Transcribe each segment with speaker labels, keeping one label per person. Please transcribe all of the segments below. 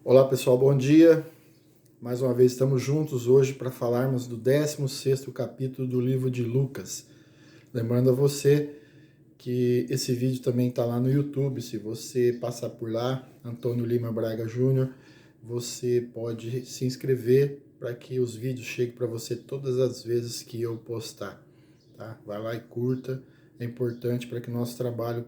Speaker 1: Olá pessoal, bom dia. Mais uma vez estamos juntos hoje para falarmos do 16º capítulo do livro de Lucas. Lembrando a você que esse vídeo também está lá no YouTube. Se você passar por lá, Antônio Lima Braga Júnior, você pode se inscrever para que os vídeos cheguem para você todas as vezes que eu postar. Tá? Vai lá e curta, é importante para que o nosso trabalho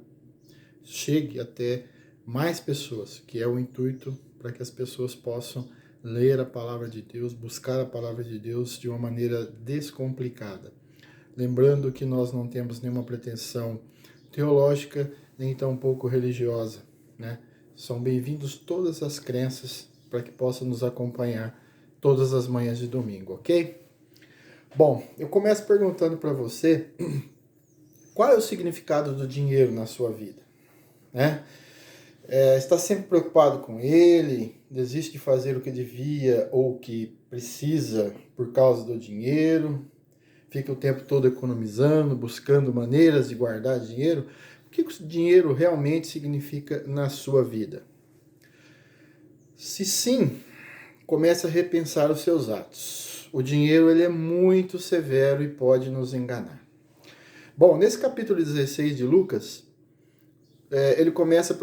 Speaker 1: chegue até mais pessoas, que é o intuito para que as pessoas possam ler a palavra de Deus, buscar a palavra de Deus de uma maneira descomplicada. Lembrando que nós não temos nenhuma pretensão teológica, nem tampouco religiosa, né? São bem-vindos todas as crenças para que possam nos acompanhar todas as manhãs de domingo, ok? Bom, eu começo perguntando para você, qual é o significado do dinheiro na sua vida, né? Está sempre preocupado com ele, desiste de fazer o que devia ou o que precisa por causa do dinheiro, fica o tempo todo economizando, buscando maneiras de guardar dinheiro. O que o dinheiro realmente significa na sua vida? Se sim, comece a repensar os seus atos. O dinheiro ele é muito severo e pode nos enganar. Bom, nesse capítulo 16 de Lucas, ele começa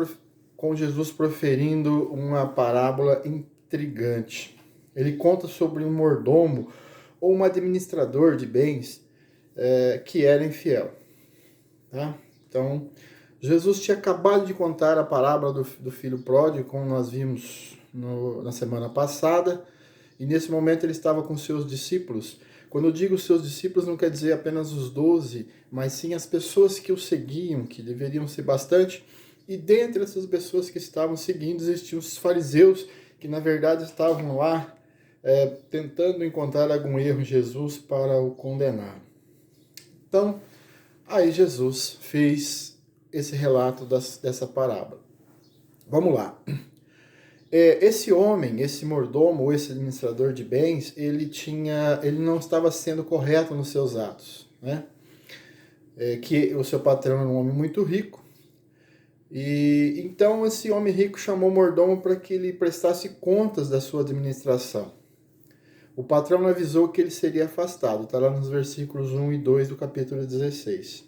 Speaker 1: com Jesus proferindo uma parábola intrigante. Ele conta sobre um mordomo ou um administrador de bens que era infiel. Tá? Então, Jesus tinha acabado de contar a parábola do filho pródigo, como nós vimos na semana passada, e nesse momento ele estava com seus discípulos. Quando eu digo seus discípulos, não quer dizer apenas os 12, mas sim as pessoas que o seguiam, que deveriam ser bastante. E dentre essas pessoas que estavam seguindo, existiam os fariseus, que na verdade estavam lá tentando encontrar algum erro em Jesus para o condenar. Então, aí Jesus fez esse relato dessa parábola. Vamos lá. Esse homem, esse mordomo, ou esse administrador de bens, ele não estava sendo correto nos seus atos, né? Que o seu patrão era um homem muito rico. E então esse homem rico chamou o mordomo para que ele prestasse contas da sua administração. O patrão avisou que ele seria afastado, está lá nos versículos 1 e 2 do capítulo 16.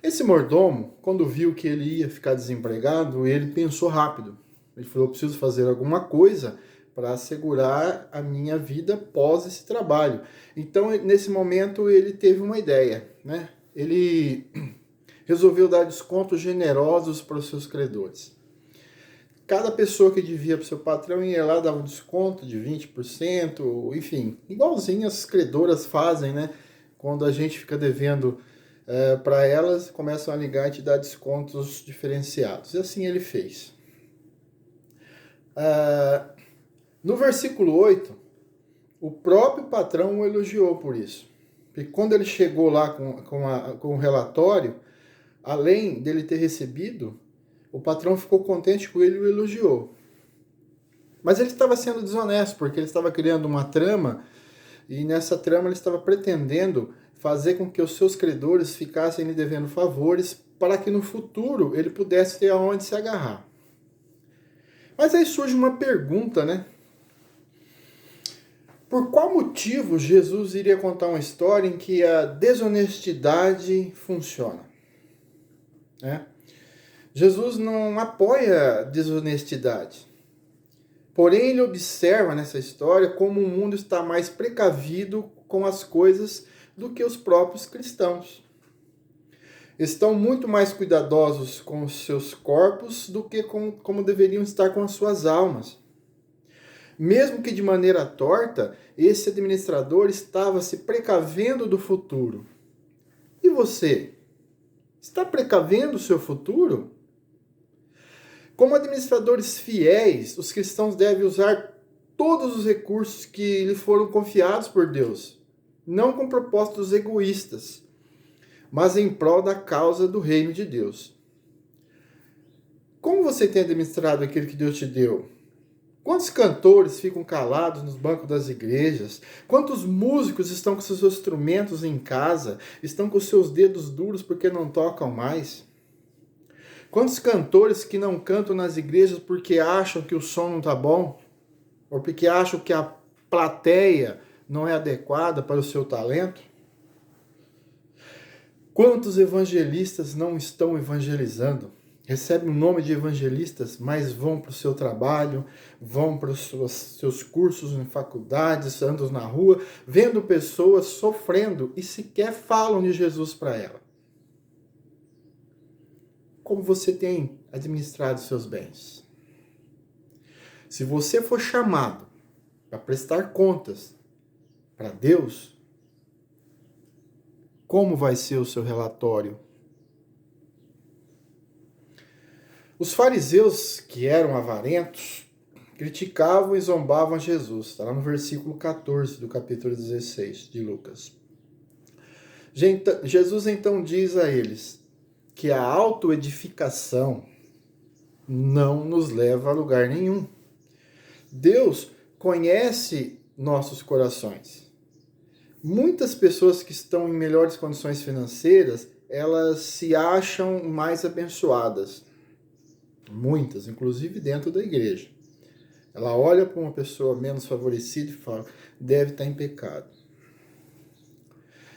Speaker 1: Esse mordomo, quando viu que ele ia ficar desempregado, ele pensou rápido. Ele falou, eu preciso fazer alguma coisa para assegurar a minha vida pós esse trabalho. Então, nesse momento, ele teve uma ideia, né? Ele resolveu dar descontos generosos para os seus credores. Cada pessoa que devia para o seu patrão ia lá, dava um desconto de 20%, enfim, igualzinho as credoras fazem, né? Quando a gente fica devendo para elas, começam a ligar e te dar descontos diferenciados. E assim ele fez. No versículo 8, o próprio patrão o elogiou por isso. Porque quando ele chegou lá com o relatório, além dele ter recebido, o patrão ficou contente com ele e o elogiou. Mas ele estava sendo desonesto, porque ele estava criando uma trama, e nessa trama ele estava pretendendo fazer com que os seus credores ficassem lhe devendo favores, para que no futuro ele pudesse ter aonde se agarrar. Mas aí surge uma pergunta, né? Por qual motivo Jesus iria contar uma história em que a desonestidade funciona? Jesus não apoia a desonestidade. Porém, ele observa nessa história como o mundo está mais precavido com as coisas do que os próprios cristãos. Estão muito mais cuidadosos com os seus corpos do que como deveriam estar com as suas almas. Mesmo que de maneira torta, esse administrador estava se precavendo do futuro. E você? Está precavendo o seu futuro? Como administradores fiéis, os cristãos devem usar todos os recursos que lhe foram confiados por Deus, não com propósitos egoístas, mas em prol da causa do reino de Deus. Como você tem administrado aquilo que Deus te deu? Quantos cantores ficam calados nos bancos das igrejas? Quantos músicos estão com seus instrumentos em casa? Estão com seus dedos duros porque não tocam mais? Quantos cantores que não cantam nas igrejas porque acham que o som não está bom? Ou porque acham que a plateia não é adequada para o seu talento? Quantos evangelistas não estão evangelizando? Recebem o nome de evangelistas, mas vão para o seu trabalho, vão para os seus cursos em faculdades, andam na rua, vendo pessoas sofrendo e sequer falam de Jesus para ela. Como você tem administrado seus bens? Se você for chamado para prestar contas para Deus, como vai ser o seu relatório? Os fariseus, que eram avarentos, criticavam e zombavam Jesus. Está lá no versículo 14 do capítulo 16 de Lucas. Jesus então diz a eles que a autoedificação não nos leva a lugar nenhum. Deus conhece nossos corações. Muitas pessoas que estão em melhores condições financeiras, elas se acham mais abençoadas. Muitas, inclusive dentro da igreja. Ela olha para uma pessoa menos favorecida e fala, deve estar em pecado.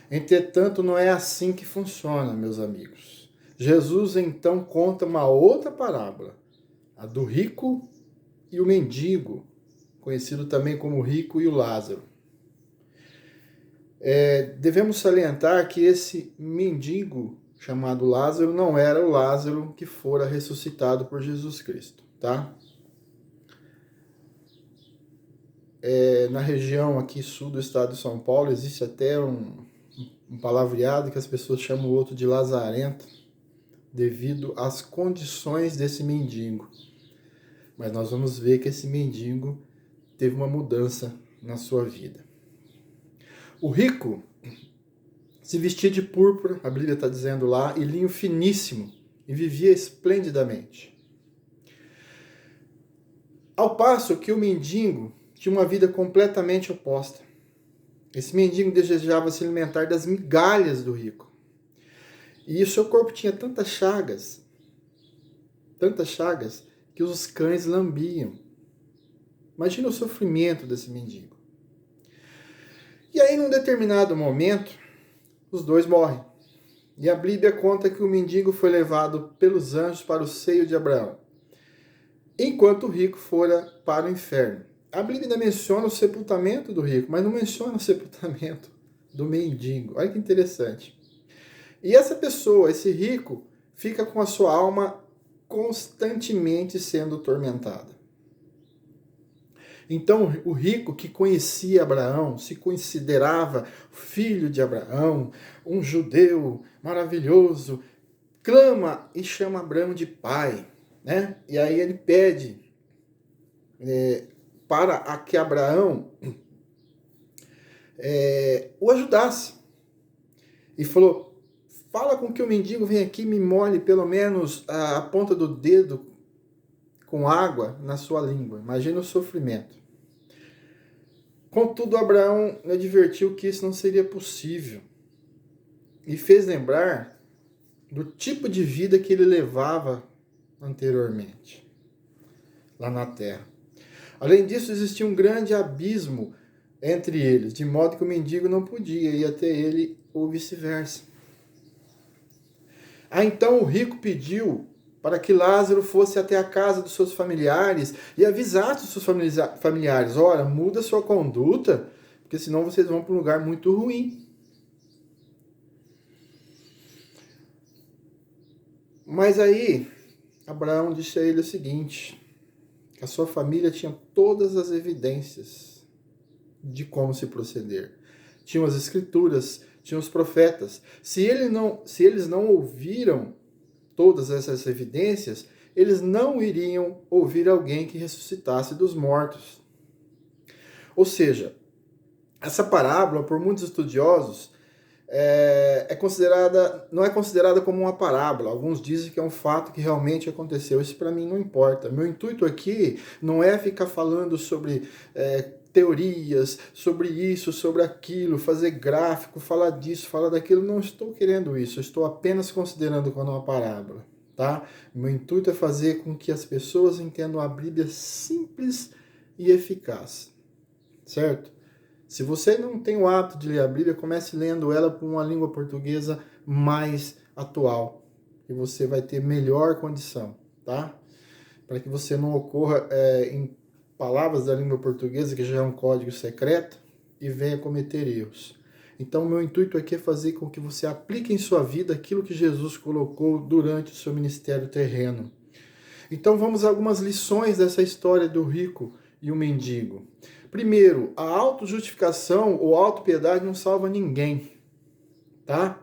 Speaker 1: Entretanto, não é assim que funciona, meus amigos. Jesus então conta uma outra parábola, a do rico e o mendigo, conhecido também como o rico e o Lázaro. Devemos salientar que esse mendigo chamado Lázaro não era o Lázaro que fora ressuscitado por Jesus Cristo, tá? Na região aqui sul do estado de São Paulo existe até um palavreado que as pessoas chamam o outro de lazarento, devido às condições desse mendigo. Mas nós vamos ver que esse mendigo teve uma mudança na sua vida. O rico se vestia de púrpura, a Bíblia está dizendo lá, e linho finíssimo, e vivia esplendidamente. Ao passo que o mendigo tinha uma vida completamente oposta. Esse mendigo desejava se alimentar das migalhas do rico. E o seu corpo tinha tantas chagas, que os cães lambiam. Imagina o sofrimento desse mendigo. E aí, num determinado momento, os dois morrem. E a Bíblia conta que o mendigo foi levado pelos anjos para o seio de Abraão, enquanto o rico fora para o inferno. A Bíblia ainda menciona o sepultamento do rico, mas não menciona o sepultamento do mendigo. Olha que interessante. E essa pessoa, esse rico, fica com a sua alma constantemente sendo atormentada. Então, o rico que conhecia Abraão, se considerava filho de Abraão, um judeu maravilhoso, clama e chama Abraão de pai, né? E aí ele pede para que Abraão o ajudasse. E falou, fala com que o mendigo venha aqui e me molhe pelo menos a ponta do dedo com água na sua língua. Imagina o sofrimento. Contudo, Abraão advertiu que isso não seria possível e fez lembrar do tipo de vida que ele levava anteriormente, lá na terra. Além disso, existia um grande abismo entre eles, de modo que o mendigo não podia ir até ele ou vice-versa. Então o rico pediu para que Lázaro fosse até a casa dos seus familiares e avisasse os seus familiares, olha, muda sua conduta, porque senão vocês vão para um lugar muito ruim. Mas aí, Abraão disse a ele o seguinte, que a sua família tinha todas as evidências de como se proceder. Tinham as escrituras, tinham os profetas. Se eles não ouviram todas essas evidências, eles não iriam ouvir alguém que ressuscitasse dos mortos. Ou seja, essa parábola, por muitos estudiosos, não é considerada como uma parábola. Alguns dizem que é um fato que realmente aconteceu. Isso para mim não importa. Meu intuito aqui não é ficar falando sobre teorias, sobre isso, sobre aquilo, fazer gráfico, falar disso, falar daquilo. Não estou querendo isso. Eu estou apenas considerando como uma parábola, tá? Meu intuito é fazer com que as pessoas entendam a Bíblia simples e eficaz, certo? Se você não tem o hábito de ler a Bíblia, comece lendo ela por uma língua portuguesa mais atual, e você vai ter melhor condição, tá? Para que você não ocorra em palavras da língua portuguesa, que já é um código secreto, e venha cometer erros. Então, meu intuito aqui é fazer com que você aplique em sua vida aquilo que Jesus colocou durante o seu ministério terreno. Então, vamos a algumas lições dessa história do rico e o mendigo. Primeiro, a autojustificação ou autopiedade não salva ninguém, tá?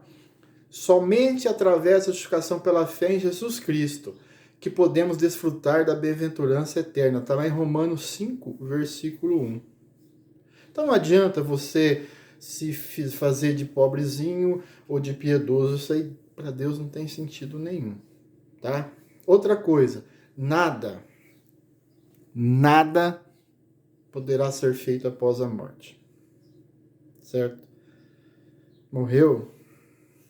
Speaker 1: Somente através da justificação pela fé em Jesus Cristo que podemos desfrutar da bem-aventurança eterna. Está lá em Romanos 5, versículo 1. Então não adianta você se fazer de pobrezinho ou de piedoso. Isso aí para Deus não tem sentido nenhum, tá? Outra coisa, nada poderá ser feito após a morte, certo? Morreu,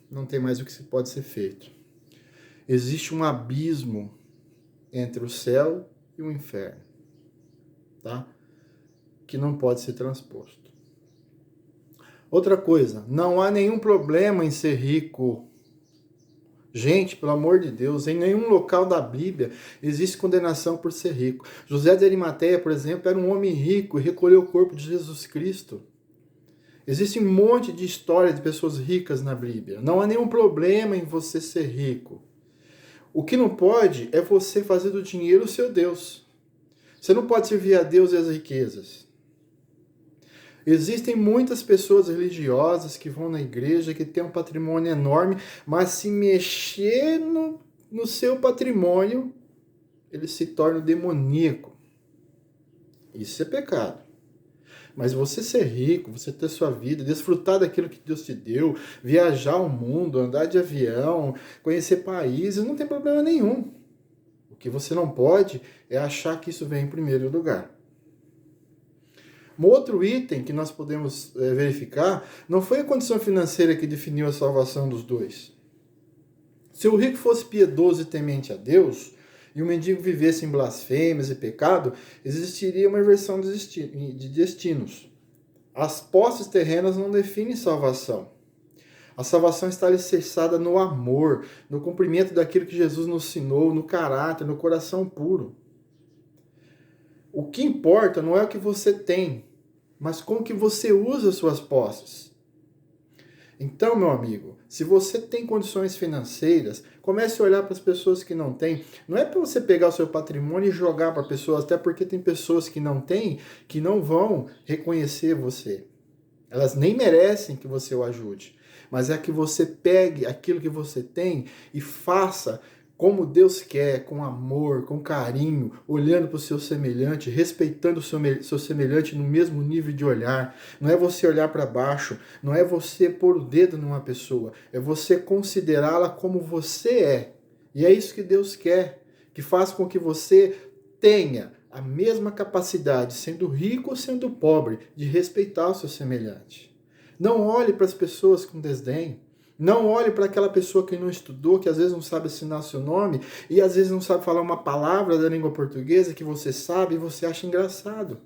Speaker 1: não tem mais o que se pode ser feito. Existe um abismo entre o céu e o inferno, tá? Que não pode ser transposto. Outra coisa, não há nenhum problema em ser rico. Gente, pelo amor de Deus, em nenhum local da Bíblia existe condenação por ser rico. José de Arimateia, por exemplo, era um homem rico e recolheu o corpo de Jesus Cristo. Existe um monte de história de pessoas ricas na Bíblia. Não há nenhum problema em você ser rico. O que não pode é você fazer do dinheiro o seu Deus. Você não pode servir a Deus e as riquezas. Existem muitas pessoas religiosas que vão na igreja, que têm um patrimônio enorme, mas se mexer no seu patrimônio, ele se torna demoníaco. Isso é pecado. Mas você ser rico, você ter sua vida, desfrutar daquilo que Deus te deu, viajar o mundo, andar de avião, conhecer países, não tem problema nenhum. O que você não pode é achar que isso vem em primeiro lugar. Um outro item que nós podemos verificar não foi a condição financeira que definiu a salvação dos dois. Se o rico fosse piedoso e temente a Deus, e o mendigo vivesse em blasfêmias e pecado, existiria uma inversão de destinos. As posses terrenas não definem salvação. A salvação está alicerçada no amor, no cumprimento daquilo que Jesus nos ensinou, no caráter, no coração puro. O que importa não é o que você tem, mas como que você usa as suas posses. Então, meu amigo, se você tem condições financeiras, comece a olhar para as pessoas que não têm. Não é para você pegar o seu patrimônio e jogar para pessoas, até porque tem pessoas que não têm, que não vão reconhecer você. Elas nem merecem que você o ajude. Mas é que você pegue aquilo que você tem e faça como Deus quer, com amor, com carinho, olhando para o seu semelhante, respeitando o seu semelhante no mesmo nível de olhar. Não é você olhar para baixo, não é você pôr o dedo numa pessoa, é você considerá-la como você é. E é isso que Deus quer, que faz com que você tenha a mesma capacidade, sendo rico ou sendo pobre, de respeitar o seu semelhante. Não olhe para as pessoas com desdém. Não olhe para aquela pessoa que não estudou, que às vezes não sabe assinar seu nome e às vezes não sabe falar uma palavra da língua portuguesa que você sabe e você acha engraçado.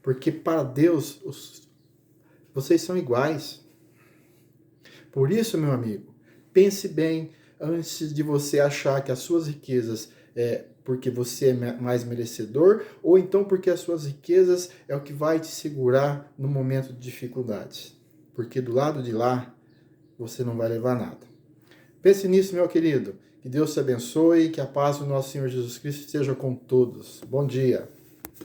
Speaker 1: Porque para Deus, vocês são iguais. Por isso, meu amigo, pense bem antes de você achar que as suas riquezas é porque você é mais merecedor ou então porque as suas riquezas é o que vai te segurar no momento de dificuldades. Porque do lado de lá, você não vai levar nada. Pense nisso, meu querido. Que Deus te abençoe e que a paz do nosso Senhor Jesus Cristo esteja com todos. Bom dia.